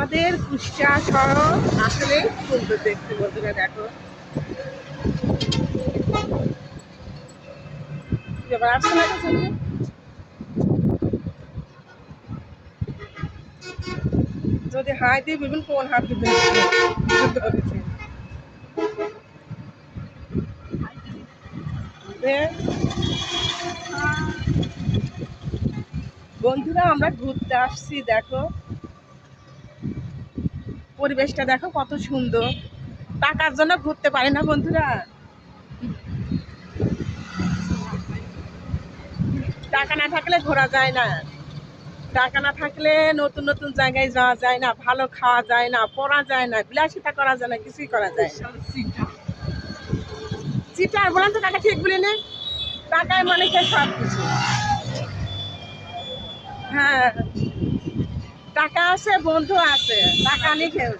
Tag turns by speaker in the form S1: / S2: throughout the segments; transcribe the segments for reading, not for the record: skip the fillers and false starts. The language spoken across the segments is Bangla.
S1: আমাদের কুষ্টিয়া শহর আসলে সুন্দর দেখতে, বন্ধুরা দেখো। যদি হাই দিয়ে বিভিন্ন কোন হাত দিতে বন্ধুরা, আমরা ঘুরতে আসছি, দেখো পরিবেশটা দেখো কত সুন্দর। টাকার জন্য ঘুরতে পারি না বন্ধুরা, টাকা না থাকলে ঘোরা যায় না, টাকা না থাকলে নতুন নতুন জায়গায় যাওয়া যায় না, ভালো খাওয়া যায় না, পড়া যায় না, বিলাসিতা করা যায় না, কিছুই করা যায় না। চিটার বলেন তো টাকা ঠিক বলি না, টাকায় মানে কে সব কিছু। হ্যাঁ, টাকা আছে, বন্ধু আছে, টাকা নেই কেউ।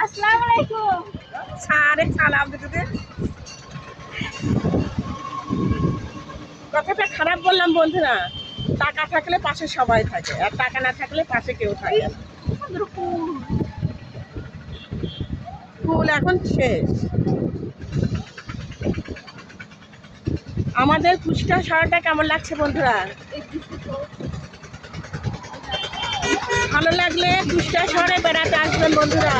S1: আসসালামু আলাইকুম। সারে সালাম দিতে। কথাটা খারাপ বললাম বন্ধুরা, টাকা থাকলে পাশে সবাই থাকে, আর টাকা না থাকলে পাশে কেউ থাকে না। স্কুল এখন শেষ। আমাদের কুষ্টিয়া শহরটা কেমন লাগছে বন্ধুরা? ভালো লাগলে কুষ্টিয়া শহরে বেড়াতে আসবেন বন্ধুরা।